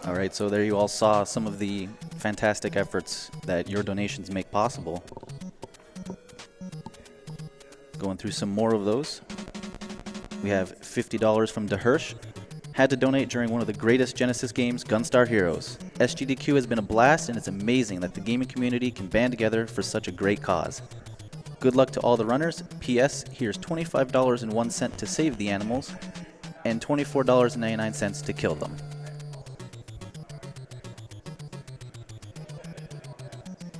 Alright, so there you all saw some of the fantastic efforts that your donations make possible. Going through some more of those. We have $50 from DeHirsch. Had to donate during one of the greatest Genesis games, Gunstar Heroes. SGDQ has been a blast, and it's amazing that the gaming community can band together for such a great cause. Good luck to all the runners. P.S. Here's $25.01 to save the animals, and $24.99 to kill them.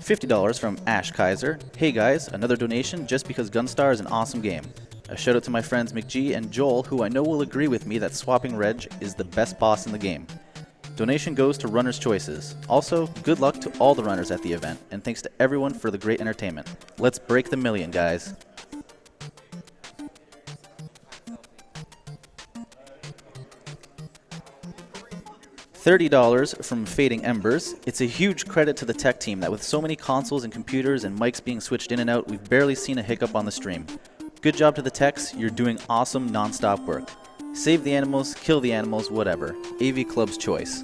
$50 from Ash Kaiser. Hey guys, another donation just because Gunstar is an awesome game. A shout out to my friends McGee and Joel, who I know will agree with me that swapping Reg is the best boss in the game. Donation goes to Runner's Choices. Also, good luck to all the runners at the event, and thanks to everyone for the great entertainment. Let's break the million, guys. $30 from Fading Embers. It's a huge credit to the tech team that with so many consoles and computers and mics being switched in and out, we've barely seen a hiccup on the stream. Good job to the techs, you're doing awesome non-stop work. Save the animals, kill the animals, whatever. AV Club's choice.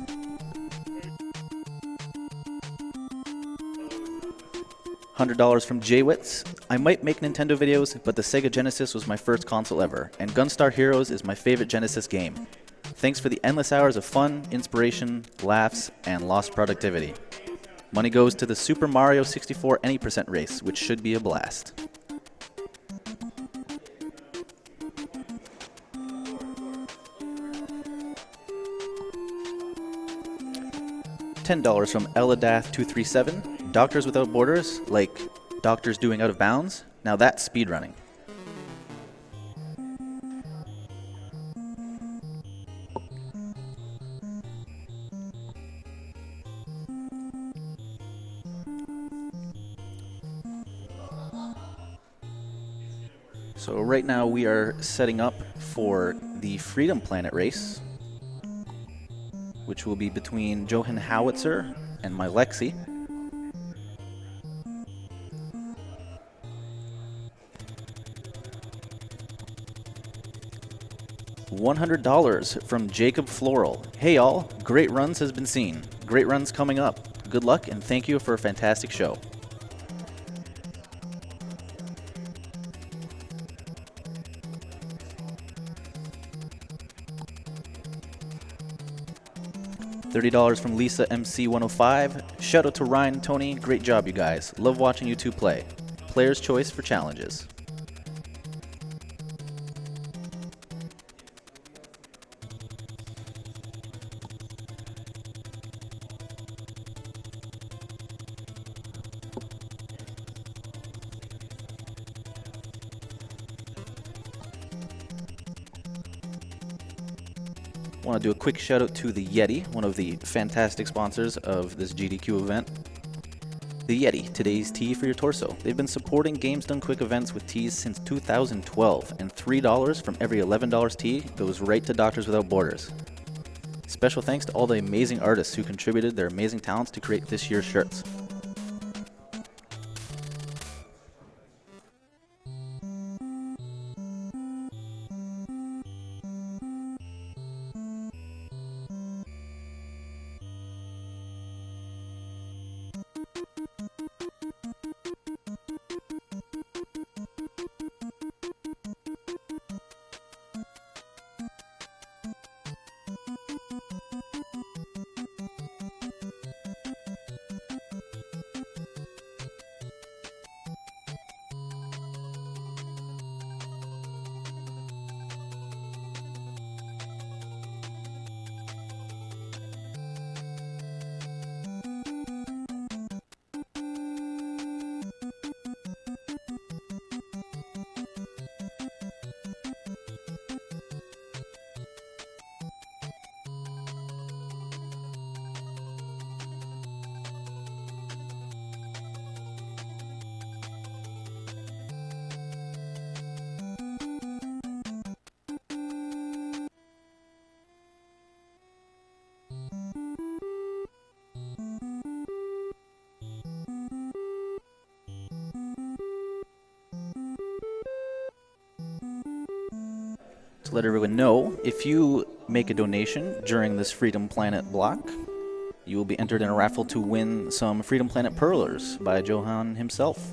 $100 from Jaywitz. I might make Nintendo videos, but the Sega Genesis was my first console ever, and Gunstar Heroes is my favorite Genesis game. Thanks for the endless hours of fun, inspiration, laughs, and lost productivity. Money goes to the Super Mario 64 Any Percent race, which should be a blast. $10 from Eladath237. Doctors Without Borders, like Doctors Doing Out of Bounds? Now that's speedrunning. So right now we are setting up for the Freedom Planet race, which will be between Johannhowitzer and Mylexsi. $100 from Jacob Floral. Hey all, great runs has been seen. Great runs coming up. Good luck and thank you for a fantastic show. $30 from Lisa MC105. Shout out to Ryan and Tony. Great job, you guys. Love watching you two play. Player's choice for challenges. I want to do a quick shout out to the Yeti, one of the fantastic sponsors of this GDQ event. The Yeti, today's tea for your torso. They've been supporting Games Done Quick events with teas since 2012, and $3 from every $11 tea goes right to Doctors Without Borders. Special thanks to all the amazing artists who contributed their amazing talents to create this year's shirts. To let everyone know, if you make a donation during this Freedom Planet block, you will be entered in a raffle to win some Freedom Planet Pearlers by Johan himself.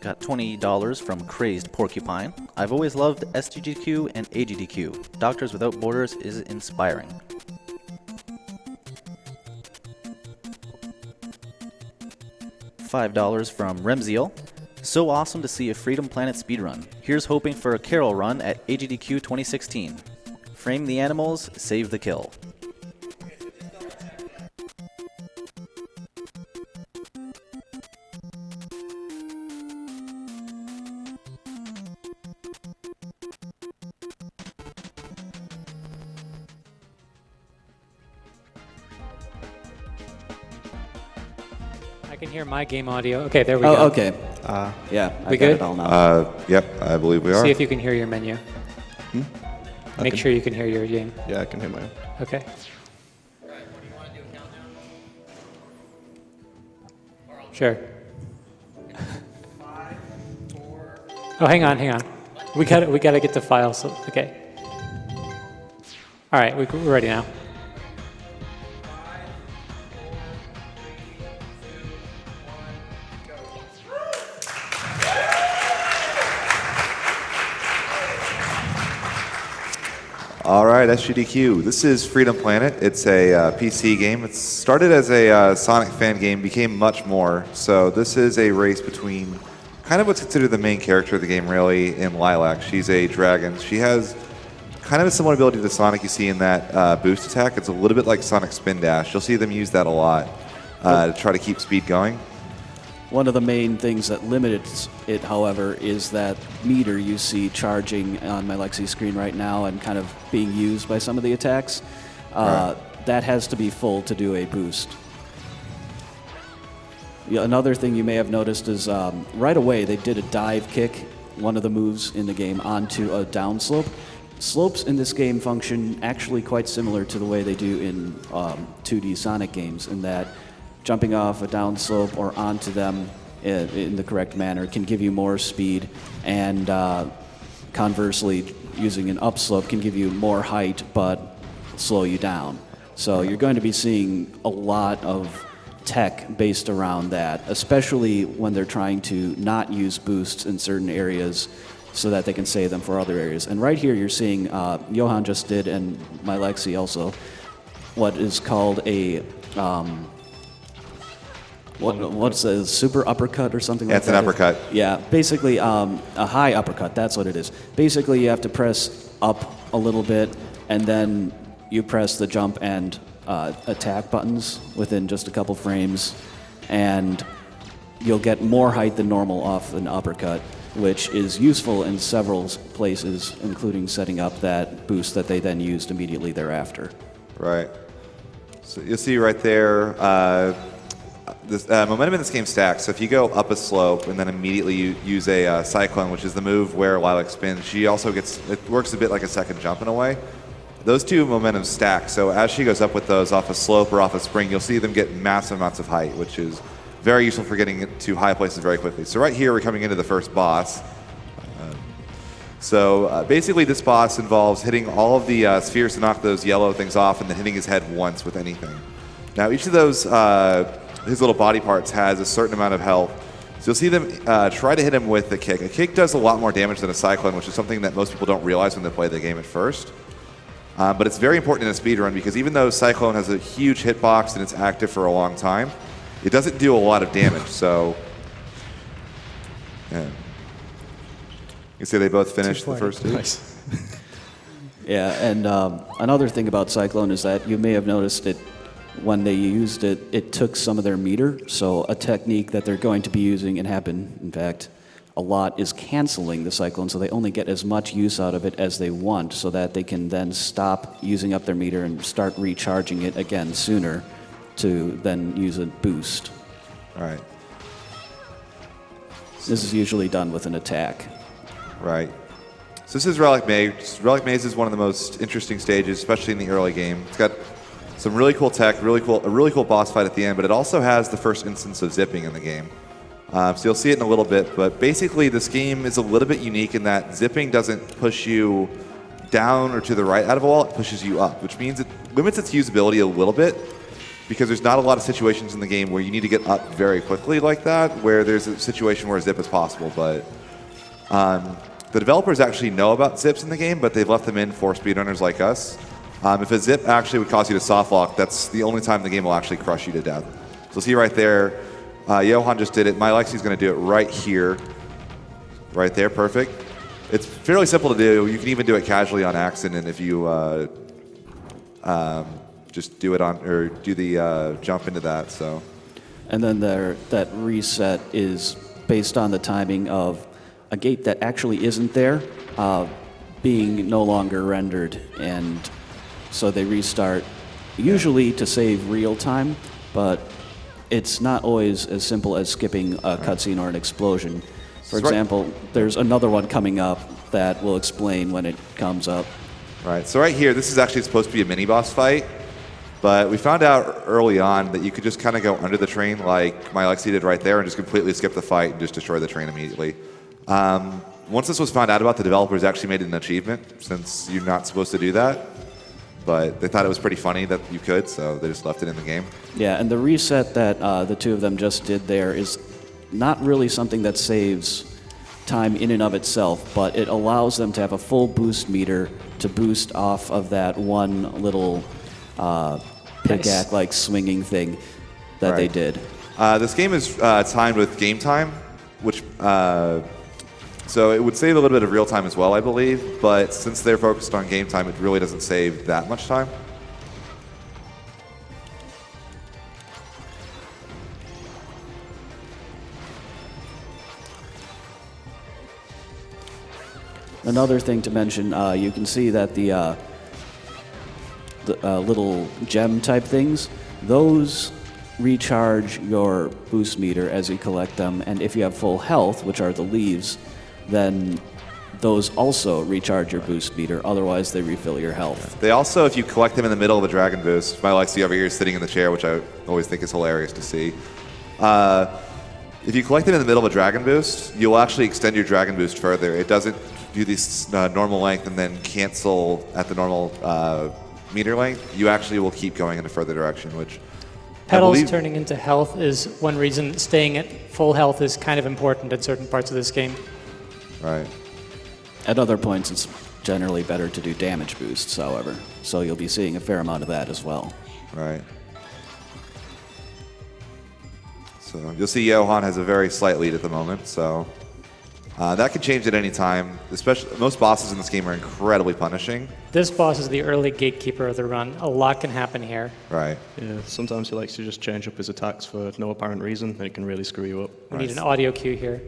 Got $20 from Crazed Porcupine. I've always loved SGDQ and AGDQ. Doctors Without Borders is inspiring. $5 from Remziel. So awesome to see a Freedom Planet speedrun. Here's hoping for a Carol run at AGDQ 2016. Frame the animals, save the kill. I can hear my game audio. Okay, there we go. Oh, okay. Yeah, We I got good? it all now. Yep, I believe we are. See if you can hear your menu. Make sure you can hear your game. Yeah, I can hear mine. Okay. Sure. Oh, hang on. We gotta get the file. So okay. All right, we're ready now. All right, SGDQ. This is Freedom Planet. It's a PC game. It started as a Sonic fan game, became much more. So this is a race between kind of what's considered the main character of the game, really, in Lilac. She's a dragon. She has kind of a similar ability to Sonic you see in that boost attack. It's a little bit like Sonic Spin Dash. You'll see them use that a lot to try to keep speed going. One of the main things that limits it, however, is that meter you see charging on Mylexsi's screen right now and kind of being used by some of the attacks. Right. That has to be full to do a boost. Yeah, another thing you may have noticed is right away they did a dive kick, one of the moves in the game, onto a down slope. Slopes in this game function actually quite similar to the way they do in 2D Sonic games, in that jumping off a down slope or onto them in the correct manner can give you more speed, and conversely, using an upslope can give you more height but slow you down. So you're going to be seeing a lot of tech based around that, especially when they're trying to not use boosts in certain areas so that they can save them for other areas. And right here you're seeing, Johan just did, and Mylexsi also, what is called a what's a super uppercut or something like that? It's an uppercut. Yeah, basically a high uppercut, that's what it is. Basically you have to press up a little bit and then you press the jump and attack buttons within just a couple frames, and you'll get more height than normal off an uppercut, which is useful in several places, including setting up that boost that they then used immediately thereafter. Right. So you'll see right there, this momentum in this game stacks. So if you go up a slope and then immediately you use a cyclone, which is the move where Lilac spins, she also gets, it works a bit like a second jump in a way. those two momentum stack. So as she goes up with those off a slope or off a spring, you'll see them get massive amounts of height, which is very useful for getting to high places very quickly. So right here, we're coming into the first boss. Basically, this boss involves hitting all of the spheres to knock those yellow things off and then hitting his head once with anything. Now, each of those, his little body parts has a certain amount of health. So you'll see them try to hit him with the kick. A kick does a lot more damage than a cyclone, which is something that most people don't realize when they play the game at first. But it's very important in a speedrun because even though Cyclone has a huge hitbox and it's active for a long time, it doesn't do a lot of damage. So, yeah. You can see they both finished the first two. Nice. Yeah, and another thing about Cyclone is that you may have noticed it when they used it, it took some of their meter. So a technique that they're going to be using, and happen, in fact, a lot, is canceling the Cyclone, so they only get as much use out of it as they want, so that they can then stop using up their meter and start recharging it again sooner to then use a boost. Right. This is usually done with an attack. Right. So this is Relic Maze. Relic Maze is one of the most interesting stages, especially in the early game. It's got some really cool tech, a really cool boss fight at the end, but it also has the first instance of zipping in the game. So you'll see it in a little bit, but basically this game is a little bit unique in that zipping doesn't push you down or to the right out of a wall, it pushes you up, which means it limits its usability a little bit because there's not a lot of situations in the game where you need to get up very quickly like that, where there's a situation where a zip is possible. But the developers actually know about zips in the game, but they've left them in for speedrunners like us. If a zip actually would cause you to soft lock, that's the only time the game will actually crush you to death. So see right there, Johan just did it. Mylexsi's going to do it right here. Right there, perfect. It's fairly simple to do. You can even do it casually on accident if you just do it on, or do the jump into that. So, and then that reset is based on the timing of a gate that actually isn't there being no longer rendered, and so they restart, usually to save real time, but it's not always as simple as skipping a cutscene or an explosion. For example, there's another one coming up that will explain when it comes up. Right, so right here, this is actually supposed to be a mini-boss fight, but we found out early on that you could just kind of go under the train like Mylexsi did right there and just completely skip the fight and just destroy the train immediately. Once this was found out about, the developers actually made it an achievement, since you're not supposed to do that. But they thought it was pretty funny that you could, so they just left it in the game. Yeah, and the reset that the two of them just did there is not really something that saves time in and of itself, but it allows them to have a full boost meter to boost off of that one little pickaxe-like swinging thing that they did. This game is timed with game time, which so it would save a little bit of real time as well, I believe, but since they're focused on game time, it really doesn't save that much time. Another thing to mention, you can see that the little gem type things, those recharge your boost meter as you collect them, and if you have full health, which are the leaves, then those also recharge your boost meter, otherwise they refill your health. They also, if you collect them in the middle of a dragon boost, Mylexsi over here is sitting in the chair, which I always think is hilarious to see. If you collect them in the middle of a dragon boost, you'll actually extend your dragon boost further. It doesn't do this normal length and then cancel at the normal meter length. You actually will keep going in a further direction, which Petals turning into health is one reason staying at full health is kind of important in certain parts of this game. Right. At other points, it's generally better to do damage boosts, however, so you'll be seeing a fair amount of that as well. Right. So you'll see Johan has a very slight lead at the moment, so that could change at any time. Especially, most bosses in this game are incredibly punishing. This boss is the early gatekeeper of the run. A lot can happen here. Right. Yeah, sometimes he likes to just change up his attacks for no apparent reason, and it can really screw you up. We need an audio cue here.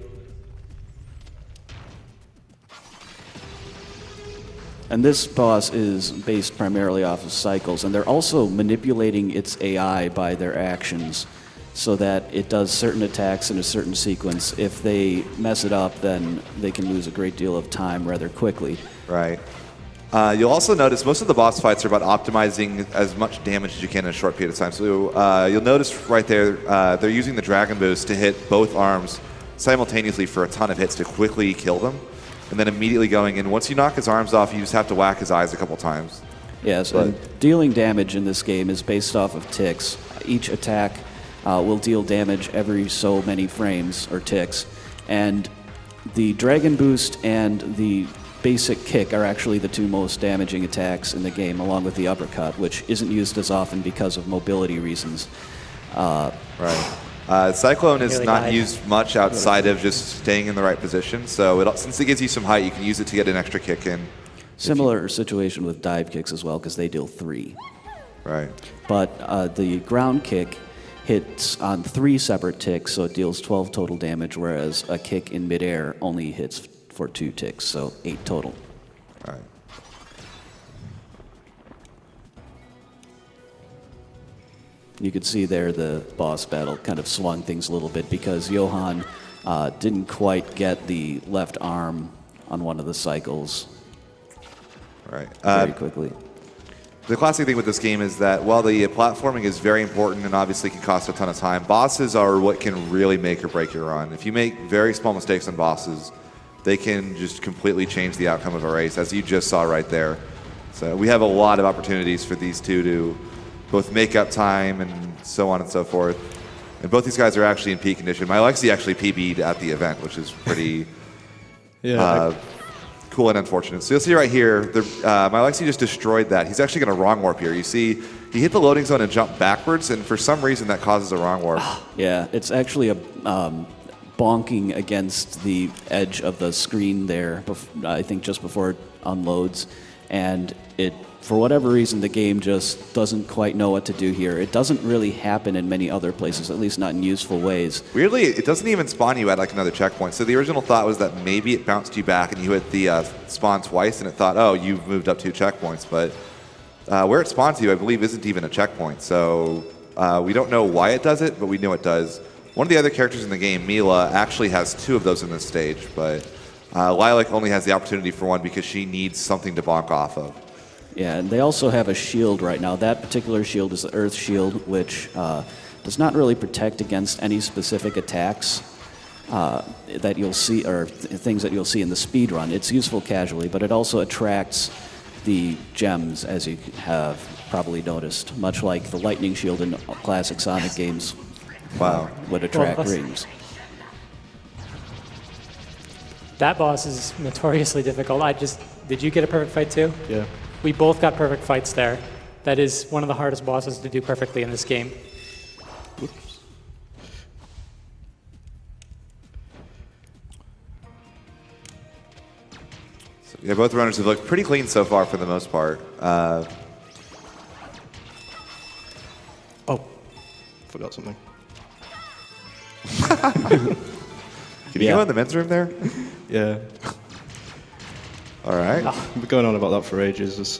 And this boss is based primarily off of cycles, and they're also manipulating its AI by their actions so that it does certain attacks in a certain sequence. If they mess it up, then they can lose a great deal of time rather quickly. Right. You'll also notice most of the boss fights are about optimizing as much damage as you can in a short period of time. So you'll notice right there, they're using the Dragon Boost to hit both arms simultaneously for a ton of hits to quickly kill them, and then immediately going in. Once you knock his arms off, you just have to whack his eyes a couple times. Yes, and dealing damage in this game is based off of ticks. Each attack will deal damage every so many frames or ticks, and the Dragon Boost and the basic kick are actually the two most damaging attacks in the game, along with the uppercut, which isn't used as often because of mobility reasons. Right. Cyclone is not used much outside of just staying in the right position, so since it gives you some height, you can use it to get an extra kick in. Similar situation with dive kicks as well, because they deal 3. Right. But the ground kick hits on 3 separate ticks, so it deals 12 total damage, whereas a kick in midair only hits for 2 ticks, so 8 total. All right. You could see there the boss battle kind of swung things a little bit because Johann didn't quite get the left arm on one of the cycles Right. very quickly. The classic thing with this game is that while the platforming is very important and obviously can cost a ton of time, bosses are what can really make or break your run. If you make very small mistakes on bosses, they can just completely change the outcome of a race, as you just saw right there. So we have a lot of opportunities for these two to both make up time and so on and so forth. And both these guys are actually in peak condition. Mylexsi actually PB'd at the event, which is pretty cool and unfortunate. So you'll see right here, Mylexsi just destroyed that. He's actually going to wrong warp here. You see, he hit the loading zone and jumped backwards, and for some reason that causes a wrong warp. Yeah, it's actually a bonking against the edge of the screen there, I think just before it unloads, and it, for whatever reason, the game just doesn't quite know what to do here. It doesn't really happen in many other places, at least not in useful ways. Weirdly, it doesn't even spawn you at like another checkpoint. So the original thought was that maybe it bounced you back and you hit the spawn twice, and it thought, oh, you've moved up 2 checkpoints. But where it spawns you, I believe, isn't even a checkpoint. So we don't know why it does it, but we know it does. One of the other characters in the game, Mila, actually has 2 of those in this stage, but Lilac only has the opportunity for 1 because she needs something to bonk off of. Yeah, and they also have a shield right now. That particular shield is the Earth Shield, which does not really protect against any specific attacks that you'll see, or things that you'll see in the speedrun. It's useful casually, but it also attracts the gems, as you have probably noticed, much like the Lightning Shield in classic Sonic games. Wow. Would attract rings. That boss is notoriously difficult. Did you get a perfect fight too? Yeah. We both got perfect fights there. That is one of the hardest bosses to do perfectly in this game. Whoops. So, yeah, both runners have looked pretty clean so far for the most part. Oh, forgot something. Can you go in the men's room there? Yeah. All right. I've been going on about that for ages. It's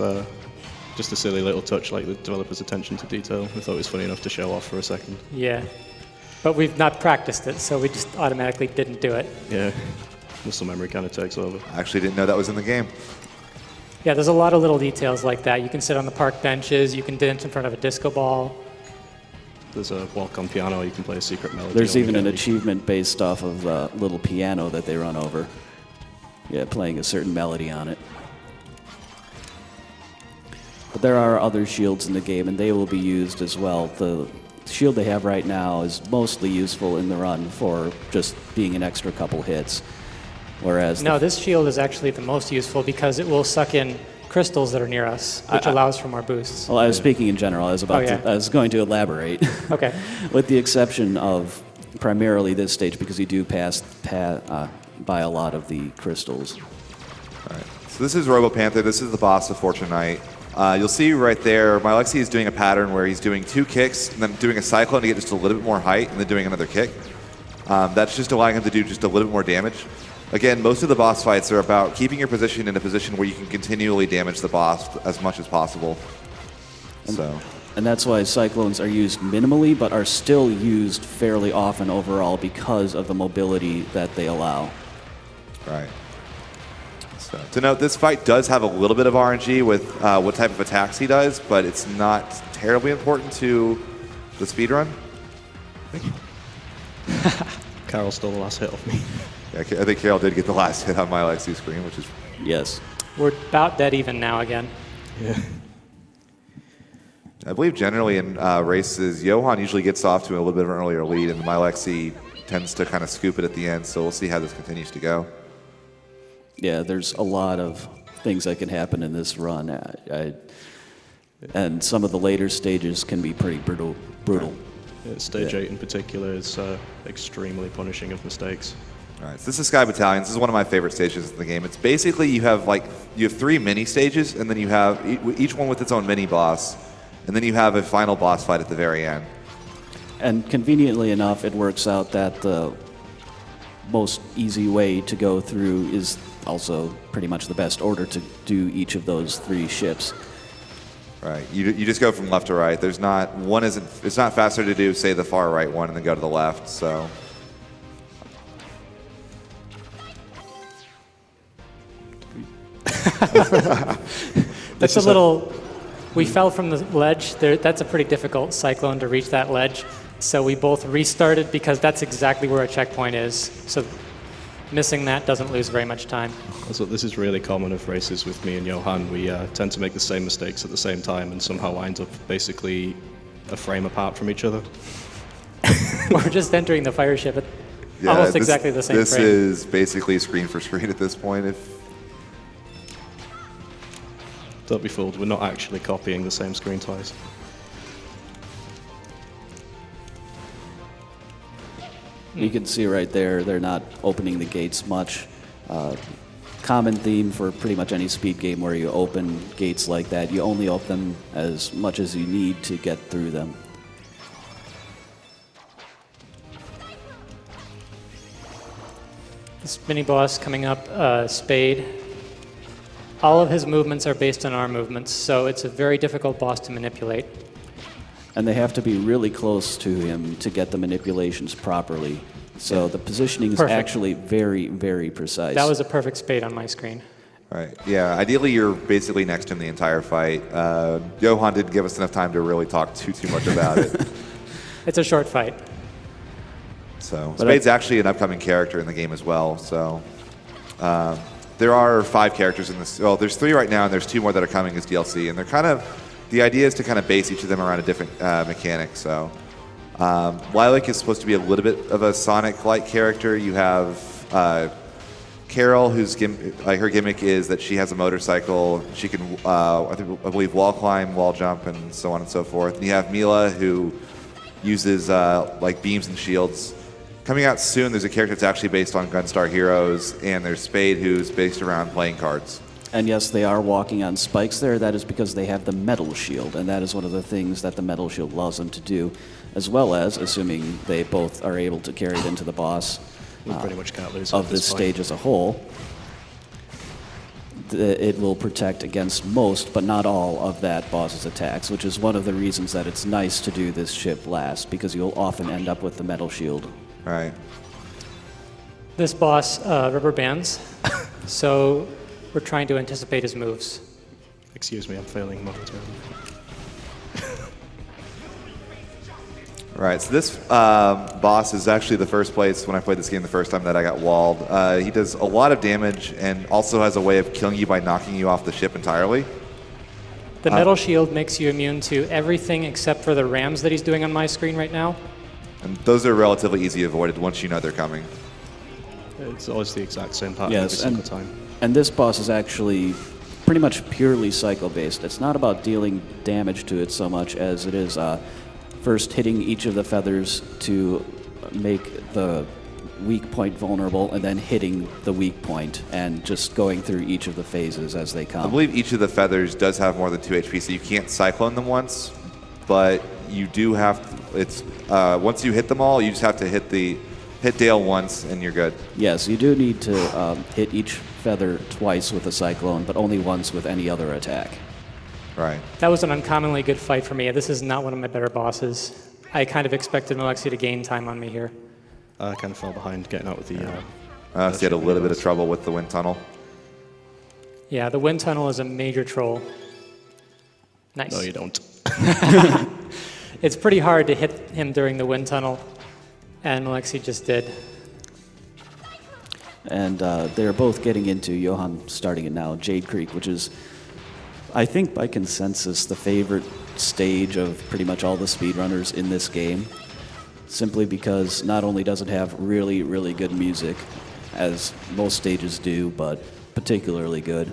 just a silly little touch, like the developer's attention to detail. I thought it was funny enough to show off for a second. Yeah. But we've not practiced it, so we just automatically didn't do it. Yeah. Muscle memory kind of takes over. I actually didn't know that was in the game. Yeah, there's a lot of little details like that. You can sit on the park benches, you can dance in front of a disco ball. There's a walk-on piano, you can play a secret melody. There's on even the an game. achievement based off of a little piano that they run over. Yeah, playing a certain melody on it. But there are other shields in the game, and they will be used as well. The shield they have right now is mostly useful in the run for just being an extra couple hits. Whereas No, this shield is actually the most useful because it will suck in crystals that are near us, which allows for more boosts. well, I was speaking in general. I was about Oh, yeah. to, I was going to elaborate. Okay. With the exception of primarily this stage, because you do pass by a lot of the crystals. All right. So this is Robo Panther. This is the boss of Fortune Knight. You'll see right there, Mylexsi is doing a pattern where he's doing 2 kicks and then doing a cyclone to get just a little bit more height and then doing another kick. That's just allowing him to do just a little bit more damage. Again, most of the boss fights are about keeping your position in a position where you can continually damage the boss as much as possible. And that's why cyclones are used minimally, but are still used fairly often overall because of the mobility that they allow. Right. So, to note, this fight does have a little bit of RNG with what type of attacks he does, but it's not terribly important to the speedrun. Carol stole the last hit off me. Yeah, I think Carol did get the last hit on Mylexsi screen, which is... Yes. We're about dead even now again. Yeah. I believe generally in races, Johann usually gets off to a little bit of an earlier lead, and Mylexsi tends to kind of scoop it at the end, so we'll see how this continues to go. Yeah, there's a lot of things that can happen in this run, and some of the later stages can be pretty brutal. Yeah, stage 8 in particular is extremely punishing of mistakes. All right, so this is Sky Battalion. This is one of my favorite stages in the game. It's basically you have 3 mini stages, and then you have each one with its own mini boss, and then you have a final boss fight at the very end. And conveniently enough, it works out that the most easy way to go through is also pretty much the best order to do each of those 3 ships. Right, you just go from left to right. There's not one isn't. It's not faster to do, say, the far right one and then go to the left. So. That's a little. We fell from the ledge. That's a pretty difficult cyclone to reach that ledge. So we both restarted because that's exactly where a checkpoint is. So missing that doesn't lose very much time. So this is really common of races with me and Johann. We tend to make the same mistakes at the same time and somehow wind up basically a frame apart from each other. We're just entering the fire ship at almost exactly the same This frame. is basically screen for screen at this point. Don't be fooled, we're not actually copying the same screen twice. You can see right there, they're not opening the gates much. Common theme for pretty much any speed game where you open gates like that. You only open them as much as you need to get through them. This mini boss coming up, Spade. All of his movements are based on our movements, so it's a very difficult boss to manipulate. And they have to be really close to him to get the manipulations properly. So the positioning is actually very, very precise. That was a perfect Spade on my screen. Right. Yeah. Ideally, you're basically next to him the entire fight. Johann didn't give us enough time to really talk too much about it. It's a short fight. So Spade's actually an upcoming character in the game as well. So there are 5 characters in this. Well, there's 3 right now, and there's 2 more that are coming as DLC. And they're kind of, the idea is to kind of base each of them around a different mechanic. So Lilac is supposed to be a little bit of a Sonic-like character. You have Carol, whose her gimmick is that she has a motorcycle. She can, I believe, wall climb, wall jump, and so on and so forth. And you have Mila, who uses like beams and shields. Coming out soon, there's a character that's actually based on Gunstar Heroes, and there's Spade, who's based around playing cards. And yes, they are walking on spikes there. That is because they have the metal shield, and that is one of the things that the metal shield allows them to do, as well as, assuming they both are able to carry it into the boss We pretty much can't lose of this stage as a whole, it will protect against most, but not all, of that boss's attacks, which is one of the reasons that it's nice to do this ship last, because you'll often end up with the metal shield. Right. This boss rubber bands, so we're trying to anticipate his moves. Excuse me, I'm failing momentarily. Right, so this boss is actually the first place when I played this game the first time that I got walled. He does a lot of damage and also has a way of killing you by knocking you off the ship entirely. The metal shield makes you immune to everything except for the rams that he's doing on my screen right now. And those are relatively easy avoided once you know they're coming. It's always the exact same pattern every single time. And this boss is actually pretty much purely cycle-based. It's not about dealing damage to it so much as it is first hitting each of the feathers to make the weak point vulnerable, and then hitting the weak point, and just going through each of the phases as they come. I believe each of the feathers does have more than 2 HP, so you can't cyclone them once, but you do have to, it's once you hit them all, you just have to hit Dale once and you're good. Yes, you do need to hit each feather twice with a cyclone, but only once with any other attack. Right. That was an uncommonly good fight for me. This is not one of my better bosses. I kind of expected Mylexsi to gain time on me here. I kind of fell behind getting out with the... So you had a little bit of trouble with the wind tunnel. Yeah, the wind tunnel is a major troll. Nice. No, you don't. It's pretty hard to hit him during the wind tunnel, and Mylexsi just did. And they're both getting into, Johan starting it now, Jade Creek, which is, I think by consensus, the favorite stage of pretty much all the speedrunners in this game, simply because not only does it have really, really good music, as most stages do, but particularly good,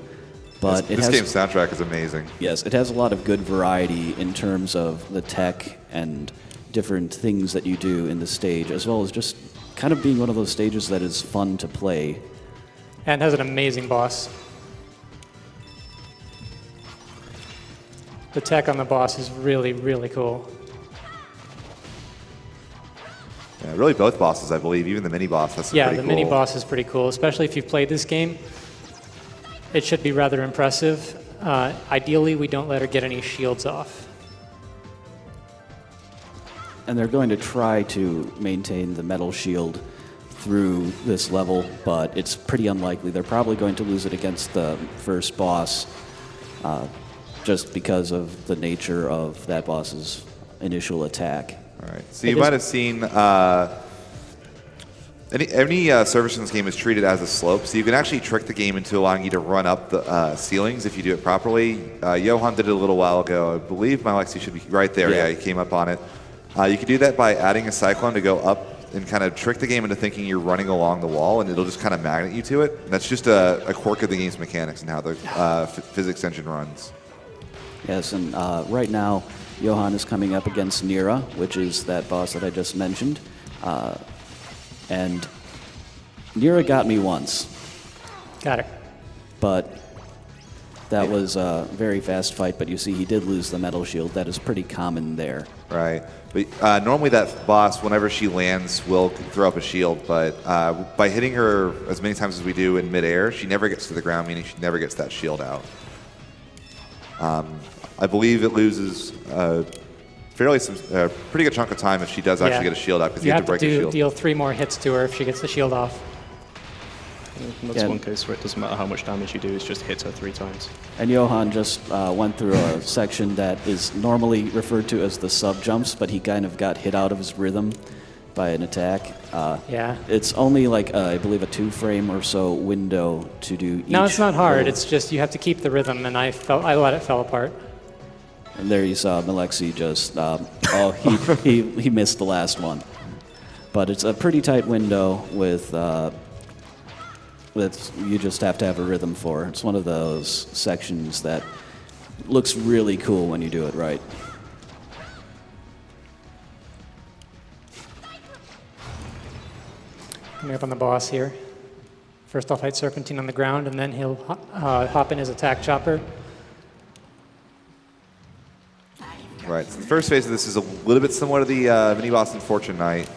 but this game's soundtrack is amazing. Yes, it has a lot of good variety in terms of the tech and different things that you do in the stage, as well as just kind of being one of those stages that is fun to play. And has an amazing boss. The tech on the boss is really, really cool. Yeah, really both bosses, I believe. Even the mini-boss has some Yeah, pretty the cool... mini-boss is pretty cool, especially if you've played this game. It should be rather impressive. Ideally, we don't let her get any shields off. And they're going to try to maintain the metal shield through this level, but it's pretty unlikely. They're probably going to lose it against the first boss, just because of the nature of that boss's initial attack. All right. So you might have seen any surface in this game is treated as a slope, so you can actually trick the game into allowing you to run up the ceilings if you do it properly. Johan did it a little while ago. I believe Mylexsi should be right there. Yeah, he came up on it. You can do that by adding a cyclone to go up and kind of trick the game into thinking you're running along the wall, and it'll just kind of magnet you to it. And that's just a quirk of the game's mechanics and how the physics engine runs. Yes, and right now, Johan is coming up against Nira, which is that boss that I just mentioned. And Nira got me once. Got it. But that was a very fast fight, but you see he did lose the metal shield. That is pretty common there. Right. But normally that boss, whenever she lands, will throw up a shield, but by hitting her as many times as we do in midair, she never gets to the ground, meaning she never gets that shield out. I believe it loses pretty good chunk of time if she does actually get a shield out, because you have to break the shield. Deal 3 more hits to her if she gets the shield off. And that's one case where it doesn't matter how much damage you do, it's just hit her 3 times. And Johan just went through a section that is normally referred to as the sub-jumps, but he kind of got hit out of his rhythm by an attack. It's only like, I believe, a 2-frame or so window to do each. No, it's not hard. roll. It's just you have to keep the rhythm, and I let it fall apart. And there you saw Mylexsi just, he missed the last one. But it's a pretty tight window with you just have to have a rhythm for. It's one of those sections that looks really cool when you do it right. Coming up on the boss here. First I'll fight Serpentine on the ground, and then he'll hop in his attack chopper. Right. So the first phase of this is a little bit similar to the mini-boss in Fortune Knight.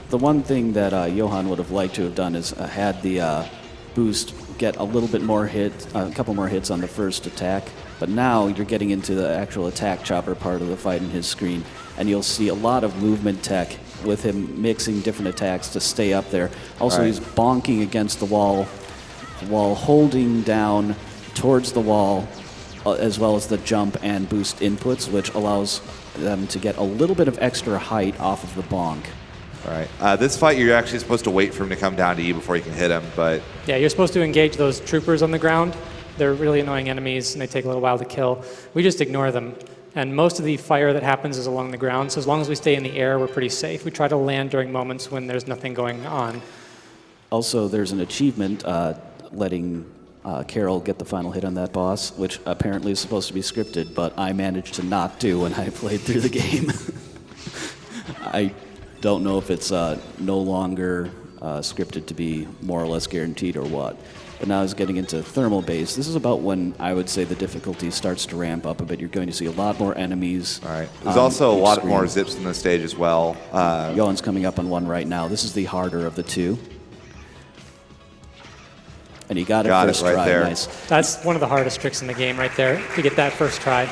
The one thing that Johan would have liked to have done is had the boost get a little bit more a couple more hits on the first attack. But now you're getting into the actual attack chopper part of the fight in his screen, and you'll see a lot of movement tech with him mixing different attacks to stay up there. Also, he's bonking against the wall while holding down towards the wall, as well as the jump and boost inputs, which allows them to get a little bit of extra height off of the bonk. Right. This fight, you're actually supposed to wait for him to come down to you before you can hit him, but... Yeah, you're supposed to engage those troopers on the ground. They're really annoying enemies, and they take a little while to kill. We just ignore them. And most of the fire that happens is along the ground, so as long as we stay in the air, we're pretty safe. We try to land during moments when there's nothing going on. Also, there's an achievement letting Carol get the final hit on that boss, which apparently is supposed to be scripted, but I managed to not do when I played through the game. I don't know if it's no longer scripted to be more or less guaranteed or what. But now it's getting into thermal base. This is about when I would say the difficulty starts to ramp up a bit. You're going to see a lot more enemies. All right. There's also a lot more zips in the stage as well. Johan's coming up on one right now. This is the harder of the two. And he got it first right try. There. Nice. That's one of the hardest tricks in the game right there, to get that first try.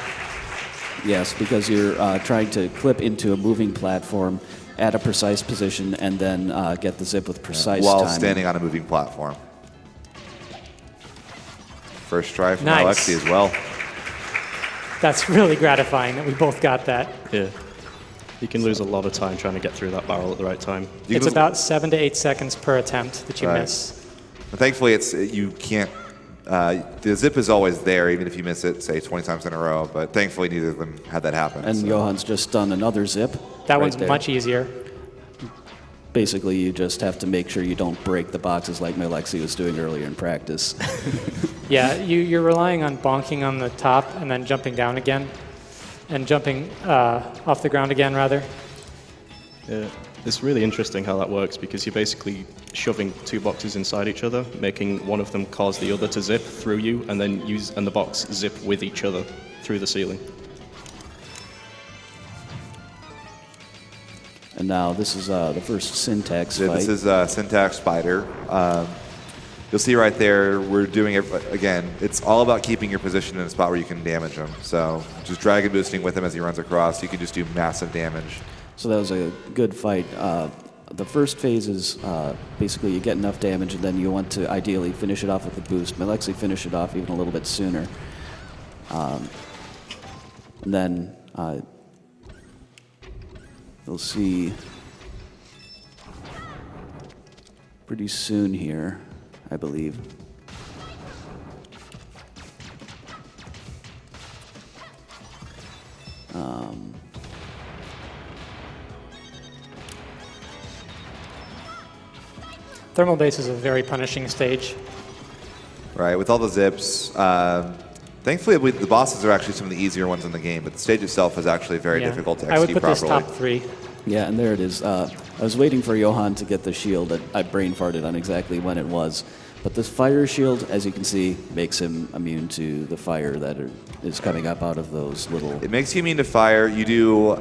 Yes, because you're trying to clip into a moving platform at a precise position and then get the zip with precise while timing. standing on a moving platform. First try from Nice. Mylexsi as well. That's really gratifying that we both got that. Yeah. You can lose a lot of time trying to get through that barrel at the right time. It's about 7 to 8 seconds per attempt that you Right. miss. And thankfully, you can't. The zip is always there, even if you miss it, say 20 times in a row. But thankfully, neither of them had that happen. And so. Johann's just done another zip. That right one's there. much easier. Basically, you just have to make sure you don't break the boxes like Mylexsi was doing earlier in practice. Yeah, you're relying on bonking on the top and then jumping down again, and jumping off the ground again, rather. Yeah. It's really interesting how that works because you're basically shoving two boxes inside each other, making one of them cause the other to zip through you, and then the box zip with each other through the ceiling. And now this is the first syntax Yeah, fight. this is Syntax Spider. You'll see right there, we're doing it again. It's all about keeping your position in a spot where you can damage him. So just drag and boosting with him as he runs across, you can just do massive damage. So that was a good fight. The first phase is basically you get enough damage, and then you want to ideally finish it off with a boost. Mylexsi finished it off even a little bit sooner. And then you'll see pretty soon here, I believe. Thermal base is a very punishing stage. Right, with all the zips. Thankfully, the bosses are actually some of the easier ones in the game, but the stage itself is actually very Yeah. difficult to I would execute put this properly. top 3. Yeah, and there it is. I was waiting for Johann to get the shield. I brain farted on exactly when it was. But this fire shield, as you can see, makes him immune to the fire that is coming up out of those little... It makes you immune to fire. You do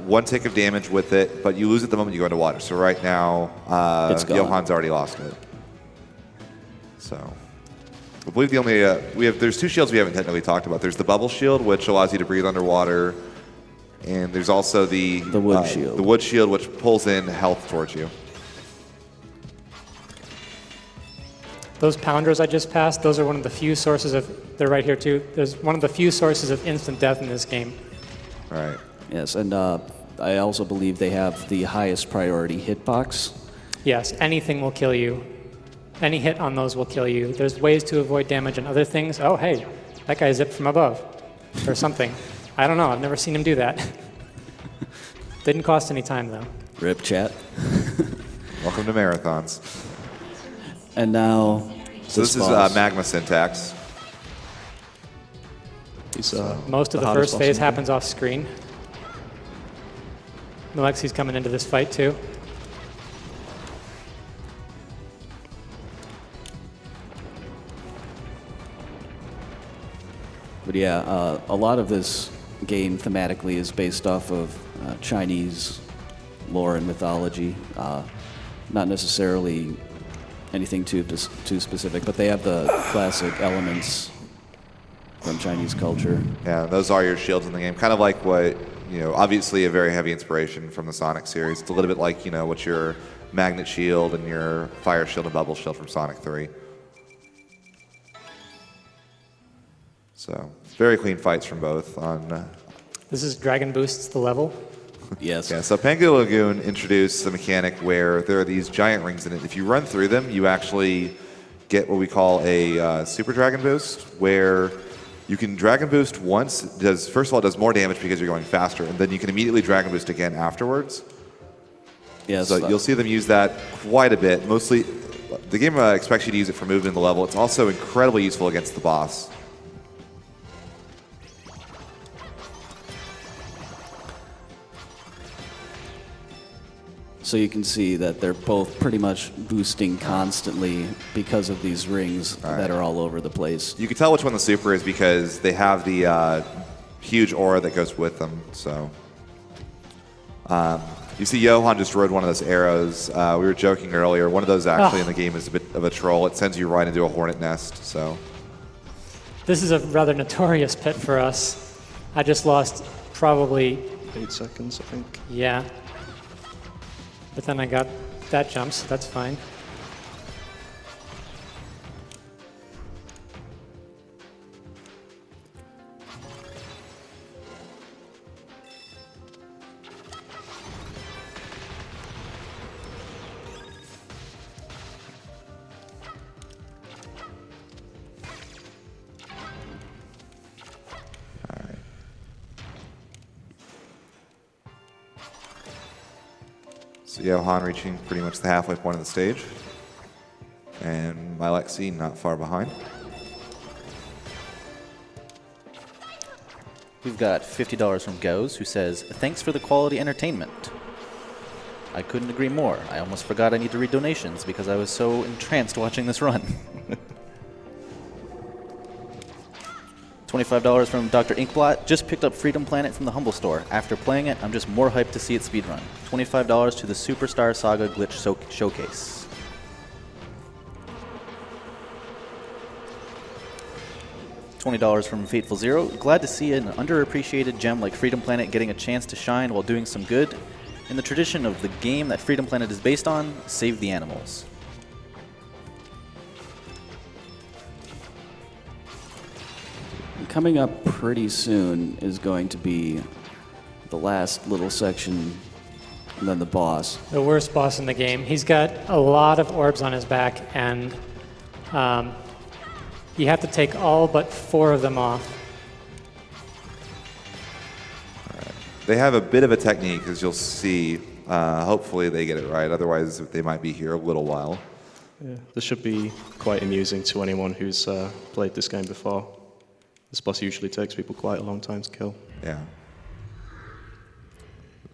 1 tick of damage with it, but you lose it the moment you go into water. So right now, It's gone. Johann's already lost it. So, I believe the only there's 2 shields we haven't technically talked about. There's the bubble shield, which allows you to breathe underwater, and there's also the wood shield. The wood shield, which pulls in health towards you. Those pounders I just passed, those are one of the few sources of, they're right here too, there's one of the few sources of instant death in this game. Right. Yes, and I also believe they have the highest priority hitbox. Yes, anything will kill you. Any hit on those will kill you. There's ways to avoid damage and other things. Oh, hey, that guy zipped from above or something. I don't know, I've never seen him do that. Didn't cost any time though. Rip chat. Welcome to marathons. And now... So this is boss. Magma Syntax. He's, Most of the hardest first boss phase in the game. happens off screen. Mylexsi's coming into this fight too. But yeah, a lot of this game thematically is based off of Chinese lore and mythology. Not necessarily anything too specific, but they have the classic elements from Chinese culture. Yeah, those are your shields in the game. Kind of like what, obviously a very heavy inspiration from the Sonic series. It's a little bit like, what your magnet shield and your fire shield and bubble shield from Sonic 3. So, very clean fights from both on... This is Dragon Boosts the level. Yes. Yeah, so Pengu Lagoon introduced a mechanic where there are these giant rings in it. If you run through them, you actually get what we call a Super Dragon Boost, where you can Dragon Boost once. First of all, it does more damage because you're going faster, and then you can immediately Dragon Boost again afterwards. Yes. So you'll see them use that quite a bit. Mostly, the game expects you to use it for moving the level. It's also incredibly useful against the boss. So you can see that they're both pretty much boosting constantly because of these rings that are all over the place. You can tell which one the super is because they have the huge aura that goes with them. So you see Johann just rode one of those arrows. We were joking earlier. One of those actually in the game is a bit of a troll. It sends you right into a hornet nest. So This is a rather notorious pit for us. I just lost probably, 8 seconds, I think. yeah. But then I got that jump, so that's fine. So Johann reaching pretty much the halfway point of the stage. And Mylexsi not far behind. We've got $50 from Goes, who says, thanks for the quality entertainment. I couldn't agree more. I almost forgot I need to read donations because I was so entranced watching this run. $25 from Dr. Inkblot. Just picked up Freedom Planet from the Humble Store. After playing it, I'm just more hyped to see it speedrun. $25 to the Superstar Saga Glitch Showcase. $20 from Fateful Zero. Glad to see an underappreciated gem like Freedom Planet getting a chance to shine while doing some good. In the tradition of the game that Freedom Planet is based on, save the animals. Coming up pretty soon is going to be the last little section, and then the boss. The worst boss in the game. He's got a lot of orbs on his back, and you have to take all but 4 of them off. They have a bit of a technique, as you'll see. Hopefully they get it right. Otherwise, they might be here a little while. Yeah, this should be quite amusing to anyone who's played this game before. This boss usually takes people quite a long time to kill. Yeah.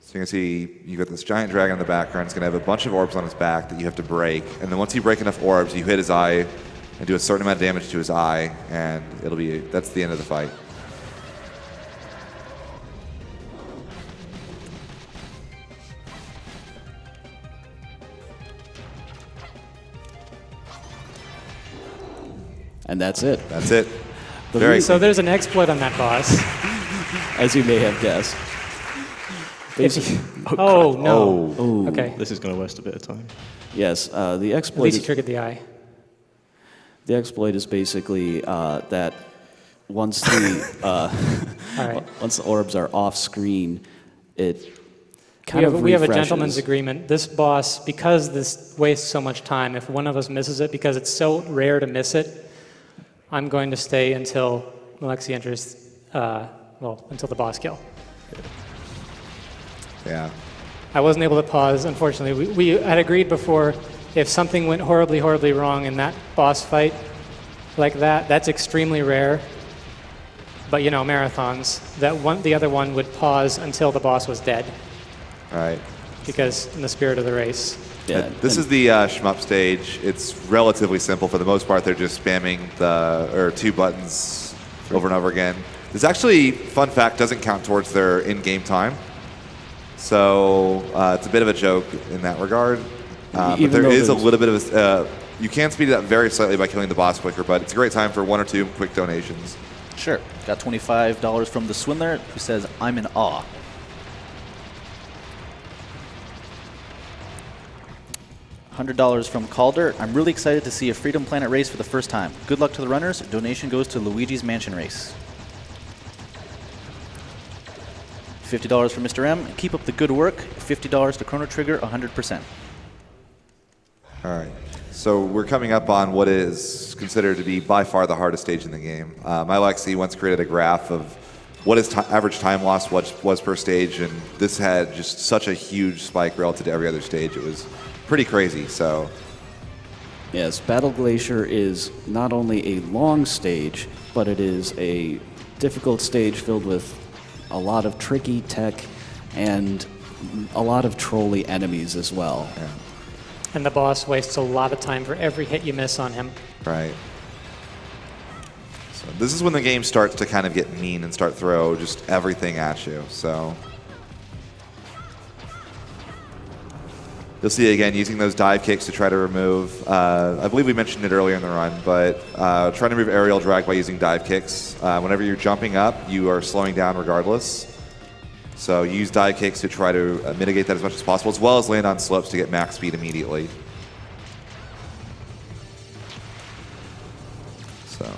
So you can see you've got this giant dragon in the background. It's going to have a bunch of orbs on his back that you have to break. And then once you break enough orbs, you hit his eye and do a certain amount of damage to his eye, and that's the end of the fight. And that's it, That's it. So there's an exploit on that boss. as you may have guessed. If you- oh, no. Oh, Okay. This is going to waste a bit of time. yes. The At exploit. least you triggered the eye. The exploit is basically that once the All right. once the orbs are off screen, it We kind have, of we have a refreshes. gentleman's agreement. This boss, because this wastes so much time, if one of us misses it, because it's so rare to miss it, I'm going to stay until Mylexsi enters, until the boss kill. Yeah. I wasn't able to pause, unfortunately. We had agreed before, if something went horribly, horribly wrong in that boss fight like that, that's extremely rare. But, you know, marathons, the other one would pause until the boss was dead, All right. because in the spirit of the race. Yeah, This is the shmup stage. It's relatively simple. For the most part, they're just spamming the 2 buttons over and over again. This actually, fun fact, doesn't count towards their in-game time. So it's a bit of a joke in that regard. But Even there though is a there's- little bit of a... you can speed it up very slightly by killing the boss quicker, but it's a great time for 1 or 2 quick donations. Sure. Got $25 from the Swindler, who says, I'm in awe. $100 from Calder. I'm really excited to see a Freedom Planet race for the first time. Good luck to the runners. Donation goes to Luigi's Mansion Race. $50 from Mr. M. Keep up the good work. $50 to Chrono Trigger, 100%. All right. So we're coming up on what is considered to be by far the hardest stage in the game. Mylexsi once created a graph of what his average time loss was per stage, and this had just such a huge spike relative to every other stage. It was pretty crazy. So Yes, Battle Glacier is not only a long stage, but it is a difficult stage filled with a lot of tricky tech and a lot of trolly enemies as well. yeah, And the boss wastes a lot of time for every hit you miss on him. right. So this is when the game starts to kind of get mean and start throw just everything at you. So you'll see again using those dive kicks to try to remove. I believe we mentioned it earlier in the run, but trying to remove aerial drag by using dive kicks. Whenever you're jumping up, you are slowing down regardless. So you use dive kicks to try to mitigate that as much as possible, as well as land on slopes to get max speed immediately. So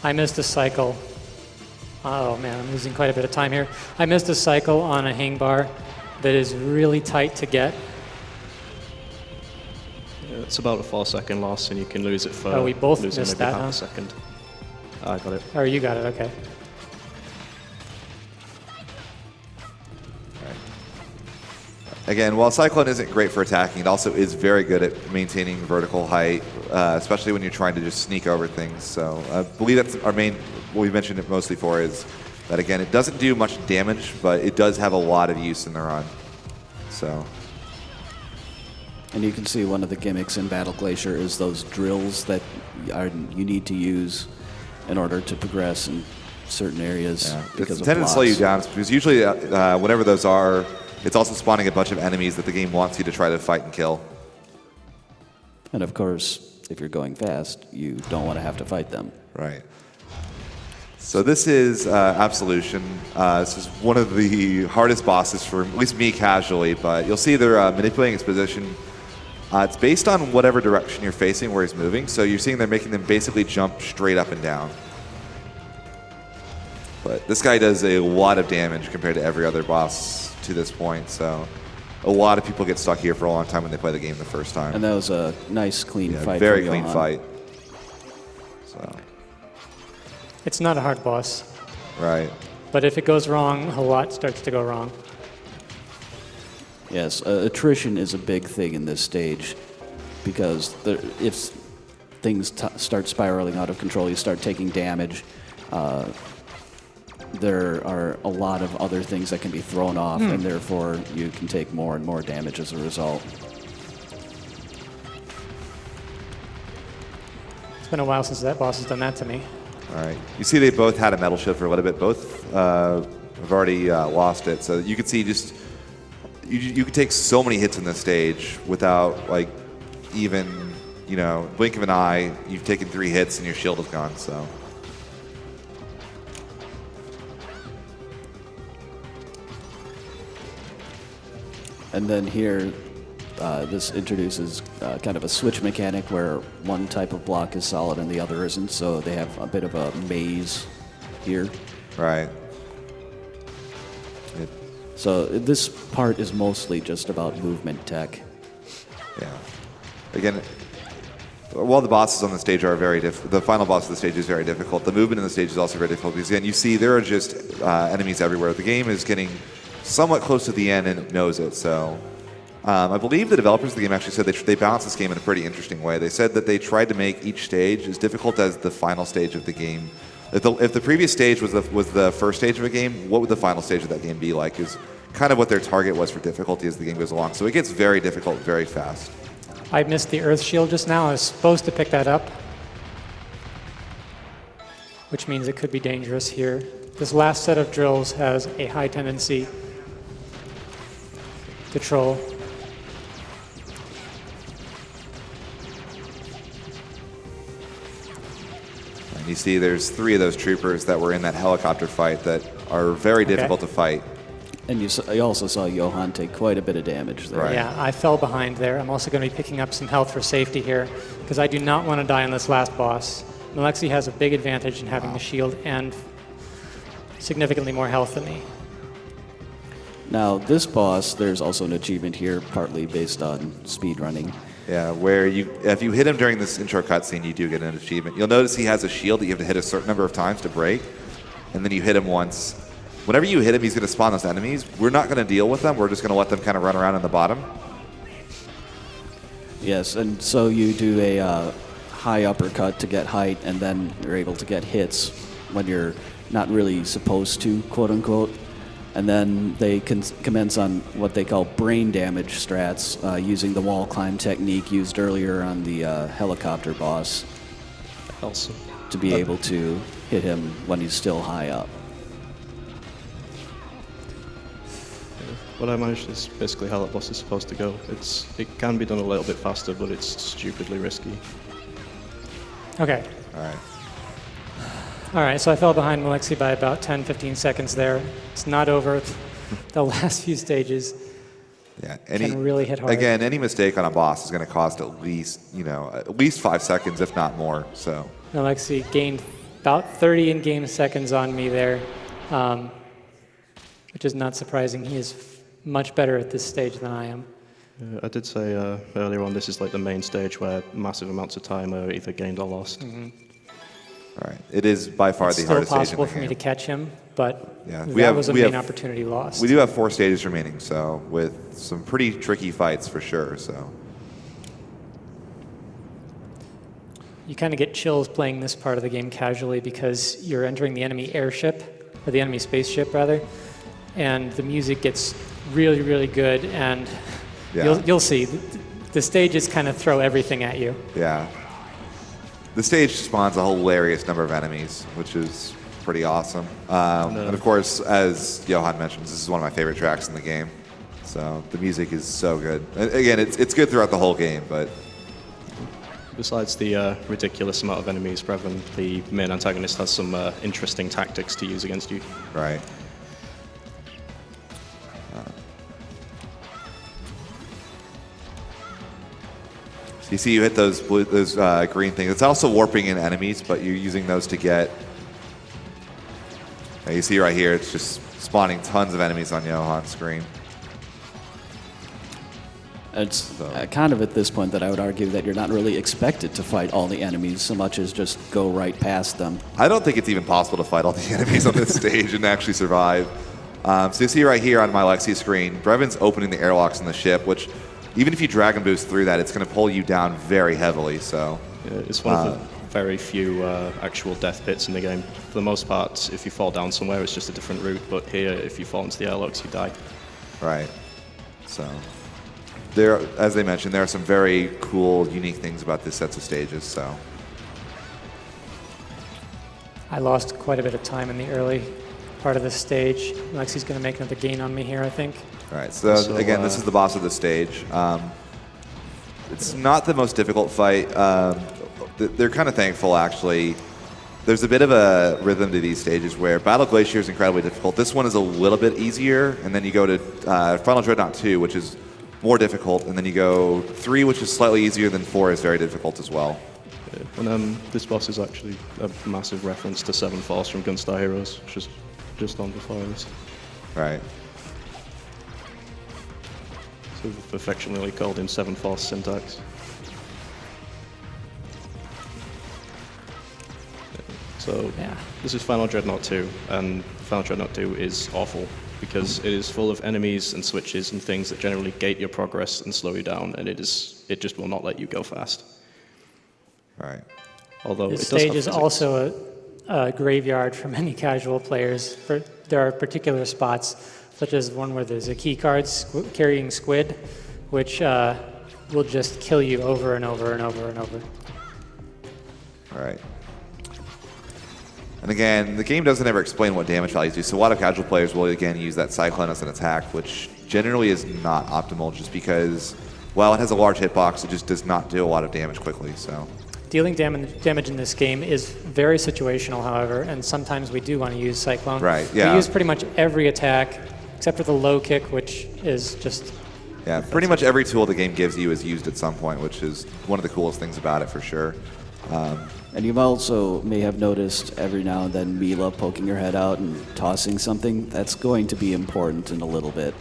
I missed a cycle. Oh man, I'm losing quite a bit of time here. I missed a cycle on a hang bar that is really tight to get. It's about a 4-second loss, and you can lose it for Oh, we both losing missed maybe that, half huh? a second. I got it. Oh, you got it, okay. again, while Cyclone isn't great for attacking, it also is very good at maintaining vertical height, especially when you're trying to just sneak over things. So I believe that's our main, what we've mentioned it mostly for is that, again, it doesn't do much damage, but it does have a lot of use in the run. So. And you can see one of the gimmicks in Battle Glacier is those drills that you need to use in order to progress in certain areas. Yeah. Because It's of intended to slow you blocks. down because usually whenever those are, it's also spawning a bunch of enemies that the game wants you to try to fight and kill. And of course, if you're going fast, you don't want to have to fight them. Right. So this is Absolution. This is one of the hardest bosses for at least me casually, but you'll see they're manipulating its position. It's based on whatever direction you're facing where he's moving, so you're seeing they're making them basically jump straight up and down. But this guy does a lot of damage compared to every other boss to this point, so a lot of people get stuck here for a long time when they play the game the first time. And that was a nice, clean fight. Very for clean Johan. fight. So, It's not a hard boss, right. but if it goes wrong, a lot starts to go wrong. Yes, attrition is a big thing in this stage because if things start spiraling out of control, you start taking damage. There are a lot of other things that can be thrown off, and therefore you can take more and more damage as a result. It's been a while since that boss has done that to me. All right. You see they both had a metal shield for a little bit. Both have already lost it. So you can see just, you could take so many hits in this stage without like even, blink of an eye. You've taken 3 hits and your shield is gone, so. And then here, this introduces kind of a switch mechanic where one type of block is solid and the other isn't, so they have a bit of a maze here. Right. So this part is mostly just about movement tech. Yeah. Again, while the bosses on the stage are very difficult, the final boss of the stage is very difficult, the movement in the stage is also very difficult because, again, you see there are just enemies everywhere. The game is getting somewhat close to the end and it knows it, so. I believe the developers of the game actually said they balanced this game in a pretty interesting way. They said that they tried to make each stage as difficult as the final stage of the game. If the previous stage was the first stage of a game, what would the final stage of that game be like? Is kind of what their target was for difficulty as the game goes along. So it gets very difficult very fast. I missed the Earth Shield just now. I was supposed to pick that up, which means it could be dangerous here. This last set of drills has a high tendency to troll. And you see there's 3 of those troopers that were in that helicopter fight that are very difficult to fight. And you also saw Johan take quite a bit of damage there. Right. Yeah, I fell behind there. I'm also going to be picking up some health for safety here because I do not want to die on this last boss. Mylexsi has a big advantage in having the shield and significantly more health than me. Now, this boss, there's also an achievement here, partly based on speedrunning. Yeah, where if you hit him during this intro cutscene, you do get an achievement. You'll notice he has a shield that you have to hit a certain number of times to break, and then you hit him once. Whenever you hit him, he's going to spawn those enemies. We're not going to deal with them. We're just going to let them kind of run around in the bottom. Yes, and so you do a high uppercut to get height, and then you're able to get hits when you're not really supposed to, quote unquote. And then they commence on what they call brain damage strats, using the wall climb technique used earlier on the helicopter boss Awesome. to be able to hit him when he's still high up. What I managed is basically how that boss is supposed to go. It can be done a little bit faster, but it's stupidly risky. Okay. All right. All right, so I fell behind Mylexsi by about 10, 15 seconds there. It's not over. The last few stages Yeah, can really hit hard. Again, any mistake on a boss is going to cost at least 5 seconds, if not more. So Mylexsi gained about 30 in-game seconds on me there, which is not surprising. He is much better at this stage than I am. I did say earlier on, this is like the main stage where massive amounts of time are either gained or lost. all right, it is by far It's the still hardest stage in possible the for me game. to catch him, but Yeah, that was a main opportunity lost. We do have 4 stages remaining, so with some pretty tricky fights for sure. So You kind of get chills playing this part of the game casually because you're entering the enemy airship, or the enemy spaceship rather, and the music gets really, really good, and yeah, you'll see. The stages kind of throw everything at you. yeah. The stage spawns a hilarious number of enemies, which is pretty awesome. And of course, as Johan mentions, this is one of my favorite tracks in the game. So the music is so good. And again, it's good throughout the whole game, but Besides the ridiculous amount of enemies, Brevin, the main antagonist, has some interesting tactics to use against you. right. You see, you hit those green things. It's also warping in enemies, but you're using those to get. Yeah, you see right here, it's just spawning tons of enemies on Johan's screen. It's kind of at this point that I would argue that you're not really expected to fight all the enemies so much as just go right past them. I don't think it's even possible to fight all the enemies on this stage and actually survive. So you see right here on my Mylexsi screen, Brevin's opening the airlocks in the ship, which even if you Dragon Boost through that, it's going to pull you down very heavily. So Yeah, it's one of the very few actual death pits in the game. For the most part, if you fall down somewhere, it's just a different route, but here, if you fall into the airlocks, you die. right. So there, as they mentioned, there are some very cool, unique things about this sets of stages. So I lost quite a bit of time in the early part of the stage. Mylexsi's going to make another gain on me here, I think. all right. So again, this is the boss of the stage. It's not the most difficult fight. They're kind of thankful, actually. There's a bit of a rhythm to these stages where Battle Glacier is incredibly difficult. This one is a little bit easier, and then you go to Final Dreadnought 2, which is more difficult, and then you go 3, which is slightly easier, then 4 is very difficult as well. Yeah. And this boss is actually a massive reference to Seven Force from Gunstar Heroes, which is just on before this. Right. So we've affectionately called him Seven Force Syntax. So Yeah. this is Final Dreadnought 2, and Final Dreadnought 2 is awful because it is full of enemies and switches and things that generally gate your progress and slow you down, and it just will not let you go fast. Right. Although This it does stage have is physics. also a graveyard for many casual players. There are particular spots, such as one where there's a key card carrying squid, which will just kill you over and over and over and over. All right. And again, the game doesn't ever explain what damage values do, so a lot of casual players will again use that Cyclone as an attack, which generally is not optimal just because, while it has a large hitbox, it just does not do a lot of damage quickly. So Dealing damage in this game is very situational, however, and sometimes we do want to use Cyclone. Right, yeah. We use pretty much every attack, except for the low kick, which is just... yeah, pretty much every tool the game gives you is used at some point, which is one of the coolest things about it for sure. And you also may have noticed every now and then Mila poking her head out and tossing something. That's going to be important in a little bit.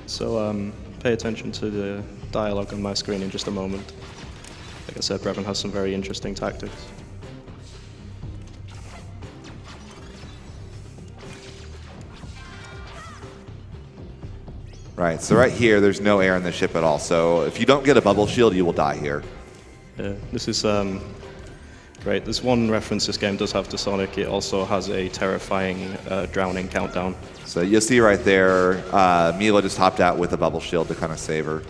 So pay attention to the dialogue on my screen in just a moment. Like I said, Brevin has some very interesting tactics. Right, so right here, there's no air in the ship at all. So if you don't get a bubble shield, you will die here. Yeah, this is great. There's one reference this game does have to Sonic. It also has a terrifying drowning countdown. So you'll see right there, Mila just hopped out with a bubble shield to kind of save her.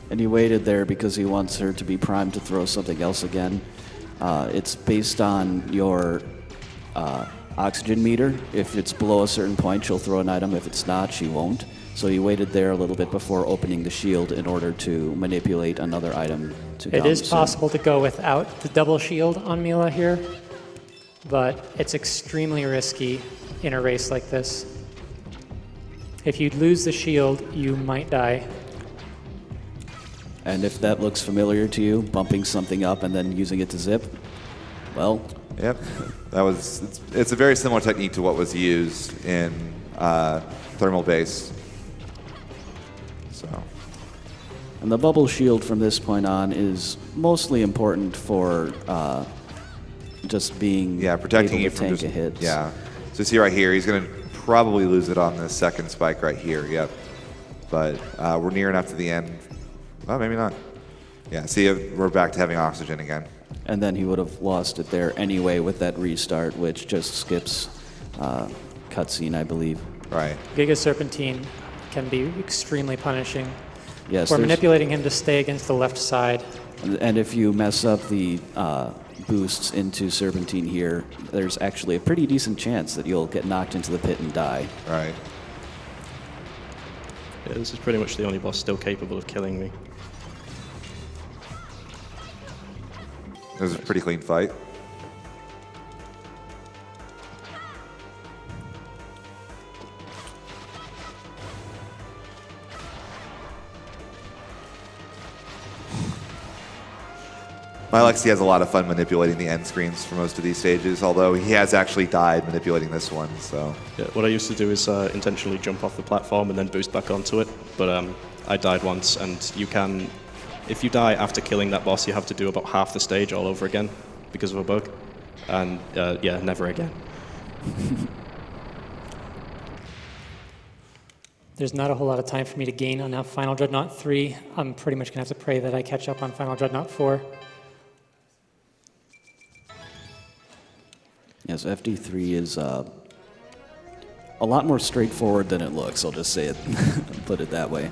And he waited there because he wants her to be primed to throw something else again. It's based on your oxygen meter. If it's below a certain point, she'll throw an item. If it's not, she won't. So he waited there a little bit before opening the shield in order to manipulate another item to It come is soon. possible to go without the double shield on Mila here, but it's extremely risky in a race like this. If you lose the shield, you might die. And if that looks familiar to you, bumping something up and then using it to zip, well, Yep. It's a very similar technique to what was used in thermal base. So. and the bubble shield from this point on is mostly important for just being protecting able you to from tank just a hit. Yeah. So see right here, he's going to probably lose it on this second spike right here. Yep. But we're near enough to the end. Well, maybe not. Yeah. See, we're back to having oxygen again. And then he would have lost it there anyway with that restart, which just skips cutscene, I believe. Right. Giga Serpentine can be extremely punishing. Yes. We're there's- manipulating him to stay against the left side. And if you mess up the boosts into Serpentine here, there's actually a pretty decent chance that you'll get knocked into the pit and die. Right. Yeah, this is pretty much the only boss still capable of killing me. It was a pretty clean fight. Mylexsi has a lot of fun manipulating the end screens for most of these stages, although he has actually died manipulating this one, so. Yeah, what I used to do is intentionally jump off the platform and then boost back onto it, but I died once, and you can, if you die after killing that boss, you have to do about half the stage all over again because of a bug, and yeah, never again. There's not a whole lot of time for me to gain on Final Dreadnought 3. I'm pretty much going to have to pray that I catch up on Final Dreadnought 4. Yes, FD3 is a lot more straightforward than it looks, I'll just say it, put it that way.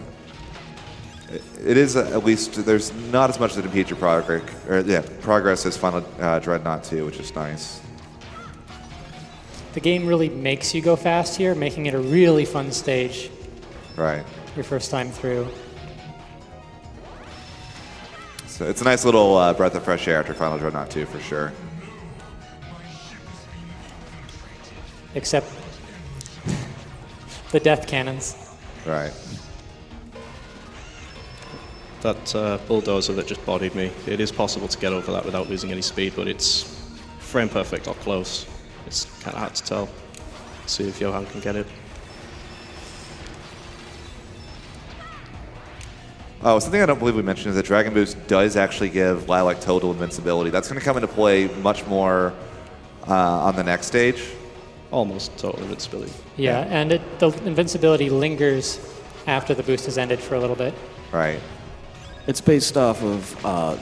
It is, at least, there's not as much that impedes your progress as Final Dreadnought 2, which is nice. The game really makes you go fast here, making it a really fun stage Right. your first time through. So it's a nice little breath of fresh air after Final Dreadnought 2, for sure. Except the death cannons. Right. That bulldozer that just bodied me, it is possible to get over that without losing any speed, but it's frame perfect up close. It's kind of hard to tell. See if Johan can get it. Oh, something I don't believe we mentioned is that Dragon Boost does actually give Lilac total invincibility. That's going to come into play much more on the next stage. Almost total invincibility. Yeah, and the invincibility lingers after the boost has ended for a little bit. Right. It's based off of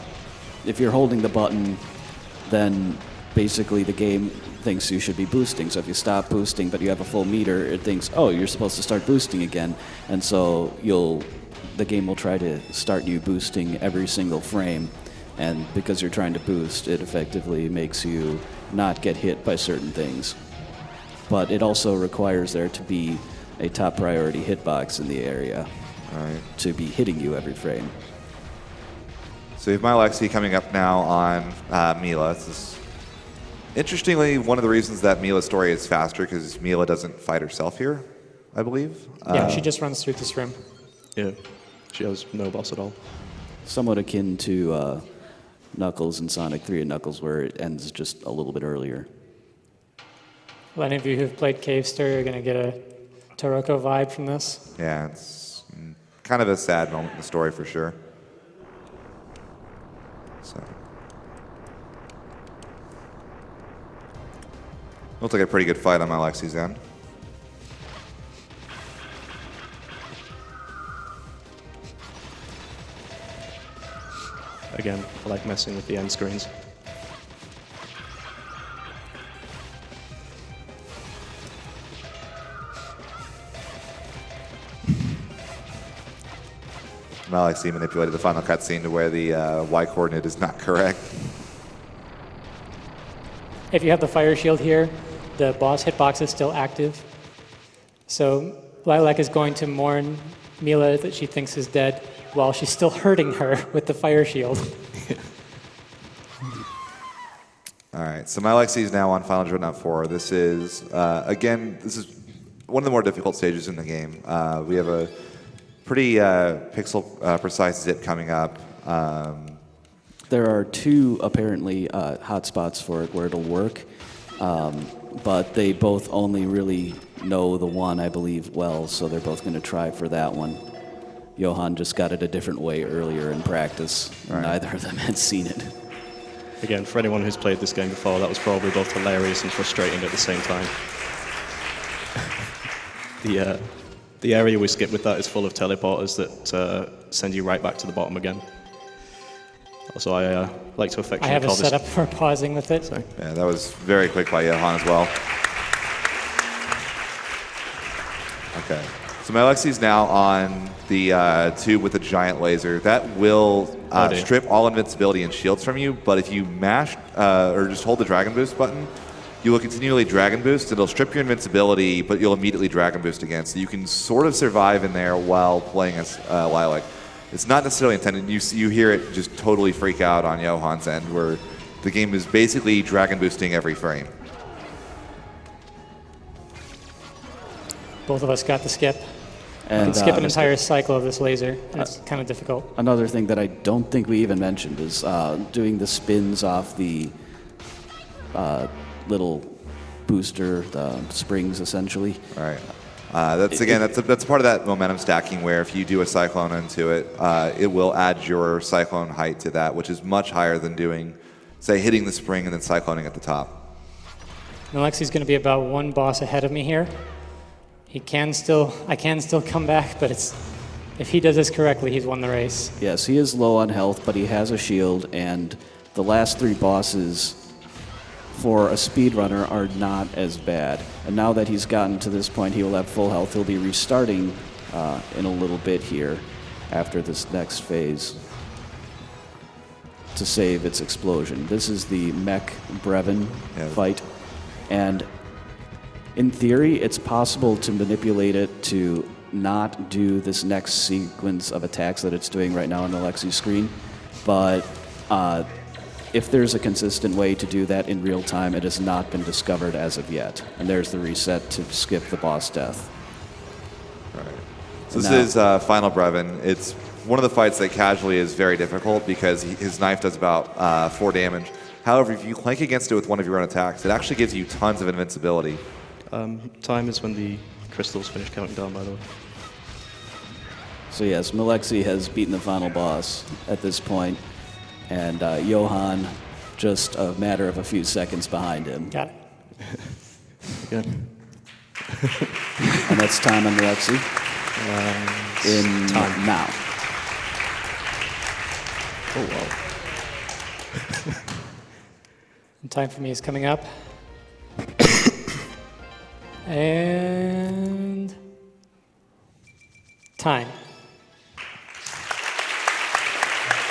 if you're holding the button, then basically the game thinks you should be boosting. So if you stop boosting but you have a full meter, it thinks, oh, you're supposed to start boosting again. And so the game will try to start you boosting every single frame. And because you're trying to boost, it effectively makes you not get hit by certain things. But it also requires there to be a top priority hitbox in the area to be hitting you every frame. So you have Mylexsi coming up now on Mila. This is, interestingly, one of the reasons that Mila's story is faster because Mila doesn't fight herself here, I believe. Yeah, she just runs through this room. Yeah, she has no boss at all. Somewhat akin to Knuckles in Sonic 3 and Knuckles, where it ends just a little bit earlier. Well, any of you who've played Cave Stir are going to get a Taroko vibe from this. Yeah, it's kind of a sad moment in the story for sure. So. Looks like a pretty good fight on Mylexi's end. Again, I like messing with the end screens. Mylexsi manipulated the final cutscene to where the Y coordinate is not correct. If you have the fire shield here, the boss hitbox is still active. So Lilac is going to mourn Mila that she thinks is dead while she's still hurting her with the fire shield. All right, so Mylexsi is now on Final Dreadnought 4. This is, again, this is one of the more difficult stages in the game. We have a pretty pixel-precise zip coming up. There are two, apparently, hotspots for it where it'll work, but they both only really know the one, I believe, well, so they're both going to try for that one. Johann just got it a different way earlier in practice. Right. Neither of them had seen it. Again, for anyone who's played this game before, that was probably both hilarious and frustrating at the same time. The area we skip with that is full of teleporters that send you right back to the bottom again. Also, I like to affectionately I have a call this... setup for pausing with it. Sorry. Yeah, that was very quick by Johann as well. Okay. So Mylexsi's now on the tube with a giant laser. That will strip all invincibility and shields from you, but if you mash or just hold the Dragon Boost button, you will continually Dragon Boost. It'll strip your invincibility, but you'll immediately Dragon Boost again. So you can sort of survive in there while playing as Lilac. It's not necessarily intended. You hear it just totally freak out on Johann's end, where the game is basically Dragon Boosting every frame. Both of us got the skip. And can skip an entire cycle of this laser, and it's kind of difficult. Another thing that I don't think we even mentioned is doing the spins off the little booster, the springs, essentially. All right. That's part of that momentum stacking where if you do a cyclone into it, it will add your cyclone height to that, which is much higher than doing, say, hitting the spring and then cycloning at the top. Mylexi's going to be about one boss ahead of me here. I can still come back, but if he does this correctly, he's won the race. Yes, he is low on health, but he has a shield, and the last three bosses for a speedrunner are not as bad. And now that he's gotten to this point, he will have full health. He'll be restarting in a little bit here after this next phase to save its explosion. This is the Mech Brevin fight, and in theory, it's possible to manipulate it to not do this next sequence of attacks that it's doing right now on Mylexsi's screen, but if there's a consistent way to do that in real time, it has not been discovered as of yet. And there's the reset to skip the boss death. All right. So this is Final Brevin. It's one of the fights that casually is very difficult because his knife does about 4 damage. However, if you clank against it with one of your own attacks, it actually gives you tons of invincibility. Time is when the crystals finish counting down, by the way. So yes, Mylexsi has beaten the final boss at this point, and Johann just a matter of a few seconds behind him. Got it. Good. And that's time on Mylexsi. In time. Now. Oh, wow. And time for me is coming up. And time.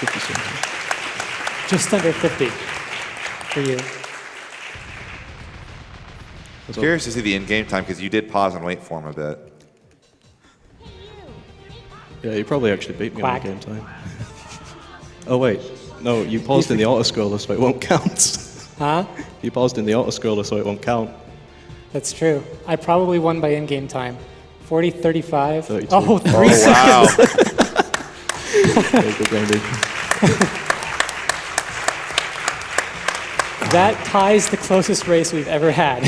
50 seconds. Just under 50 for you. I'm curious to see the in-game time because you did pause and wait for him a bit. Yeah, you probably actually beat me Quack. on the game time. Oh, wait. No, you paused in the auto-scroller, so it won't count. Huh? You paused in the auto-scroller, so it won't count. That's true. I probably won by in-game time. 40, 35. 32. Oh, 3 Oh, seconds. wow. Very good game, dude. That ties the closest race we've ever had.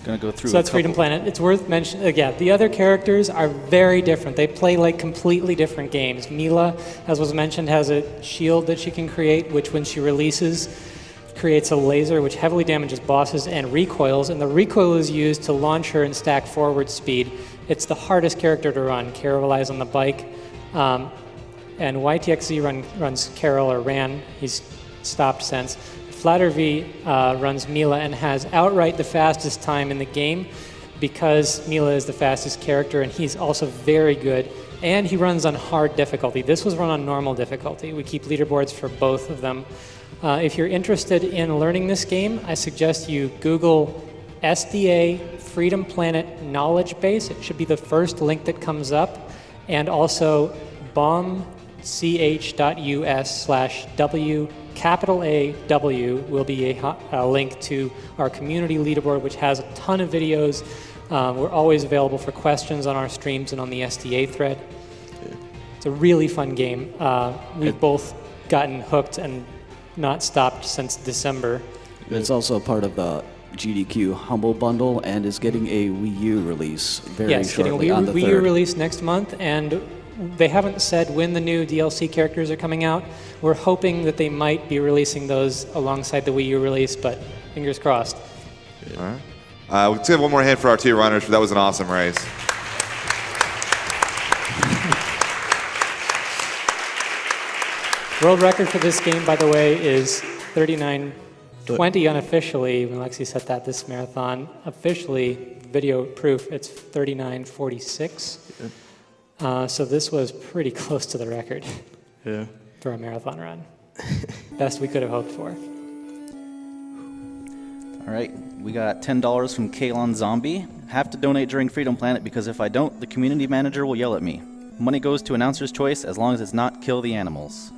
Gonna go through. So that's Freedom Planet. It's worth mentioning. Yeah, the other characters are very different. They play like completely different games. Mila, as was mentioned, has a shield that she can create, which when she releases, creates a laser which heavily damages bosses and recoils. And the recoil is used to launch her and stack forward speed. It's the hardest character to run. Carol relies on the bike, and YTXZ runs Carol, or ran. He's stopped since. FlatterV runs Mila and has outright the fastest time in the game because Mila is the fastest character and he's also very good. And he runs on hard difficulty. This was run on normal difficulty. We keep leaderboards for both of them. If you're interested in learning this game, I suggest you Google SDA Freedom Planet knowledge base. It should be the first link that comes up. And also bombch.us/W, capital AW, will be a link to our community leaderboard, which has a ton of videos. We're always available for questions on our streams and on the SDA thread. It's a really fun game. We've both gotten hooked and not stopped since December. It's also part of the GDQ Humble Bundle and is getting a Wii U release very shortly getting on a the Wii 3rd. U release next month, and they haven't said when the new DLC characters are coming out. We're hoping that they might be releasing those alongside the Wii U release, but fingers crossed. All right. Let's give one more hand for our 2 runners. That was an awesome race. World record for this game, by the way, is 39:20 unofficially. Mylexsi set that this marathon. Officially, video proof, it's 39:46. So this was pretty close to the record for a marathon run. Best we could have hoped for. All right, we got $10 from Kalon Zombie. Have to donate during Freedom Planet because if I don't, the community manager will yell at me. Money goes to announcer's choice as long as it's not kill the animals.